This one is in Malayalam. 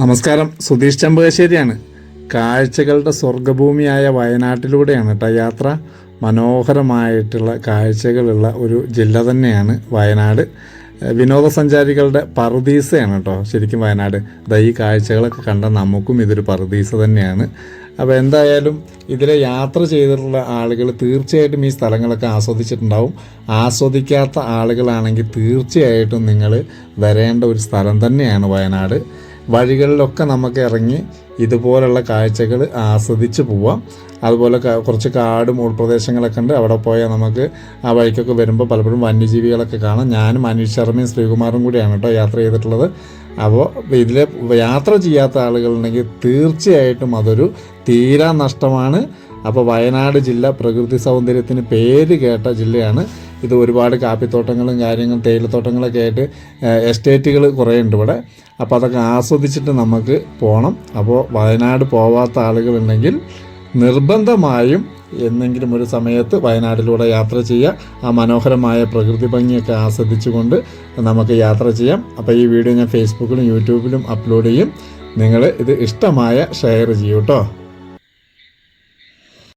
നമസ്കാരം, സുധീഷ് ചെമ്പകശ്ശേരിയാണ്. കാഴ്ചകളുടെ സ്വർഗഭൂമിയായ വയനാട്ടിലൂടെയാണ് കേട്ടോ യാത്ര. മനോഹരമായിട്ടുള്ള കാഴ്ചകളുള്ള ഒരു ജില്ല തന്നെയാണ് വയനാട്. വിനോദസഞ്ചാരികളുടെ പറുദീസയാണ് കേട്ടോ ശരിക്കും വയനാട്. ഈ കാഴ്ചകളൊക്കെ കണ്ട നമുക്കും ഇതൊരു പറുദീസ തന്നെയാണ്. അപ്പോൾ എന്തായാലും ഇതിലെ യാത്ര ചെയ്തിട്ടുള്ള ആളുകൾ തീർച്ചയായിട്ടും ഈ സ്ഥലങ്ങളൊക്കെ ആസ്വദിച്ചിട്ടുണ്ടാവും. ആസ്വദിക്കാത്ത ആളുകളാണെങ്കിൽ തീർച്ചയായിട്ടും നിങ്ങൾ വരേണ്ട ഒരു സ്ഥലം തന്നെയാണ് വയനാട്. വഴികളിലൊക്കെ നമുക്ക് ഇറങ്ങി ഇതുപോലുള്ള കാഴ്ചകൾ ആസ്വദിച്ച് പോവാം. അതുപോലെ കുറച്ച് കാടും ഉൾപ്രദേശങ്ങളൊക്കെ ഉണ്ട്. അവിടെ പോയാൽ നമുക്ക് ആ വഴിക്കൊക്കെ വരുമ്പോൾ പലപ്പോഴും വന്യജീവികളൊക്കെ കാണാം. ഞാനും അനീഷ് ശർമ്മയും ശ്രീകുമാറും കൂടിയാണ് കേട്ടോ യാത്ര ചെയ്തിട്ടുള്ളത്. അപ്പോൾ ഇതിൽ യാത്ര ചെയ്യാത്ത ആളുകളുണ്ടെങ്കിൽ തീർച്ചയായിട്ടും അതൊരു തീരാ നഷ്ടമാണ്. അപ്പോൾ വയനാട് ജില്ല പ്രകൃതി സൗന്ദര്യത്തിന് പേര് കേട്ട ജില്ലയാണ്. ഇത് ഒരുപാട് കാപ്പിത്തോട്ടങ്ങളും കാര്യങ്ങളും തേയിലത്തോട്ടങ്ങളൊക്കെ ആയിട്ട് എസ്റ്റേറ്റുകൾ കുറേ ഉണ്ട് ഇവിടെ. അപ്പോൾ അതൊക്കെ ആസ്വദിച്ചിട്ട് നമുക്ക് പോകണം. അപ്പോൾ വയനാട് പോവാത്ത ആളുകളുണ്ടെങ്കിൽ നിർബന്ധമായും എന്നെങ്കിലും ഒരു സമയത്ത് വയനാട്ടിലൂടെ യാത്ര ചെയ്യുക. ആ മനോഹരമായ പ്രകൃതി ഭംഗിയൊക്കെ ആസ്വദിച്ചുകൊണ്ട് നമുക്ക് യാത്ര ചെയ്യാം. അപ്പോൾ ഈ വീഡിയോ ഞാൻ ഫേസ്ബുക്കിലും യൂട്യൂബിലും അപ്ലോഡ് ചെയ്യും. നിങ്ങൾ ഇത് ഇഷ്ടമായ ഷെയർ ചെയ്യൂ കേട്ടോ.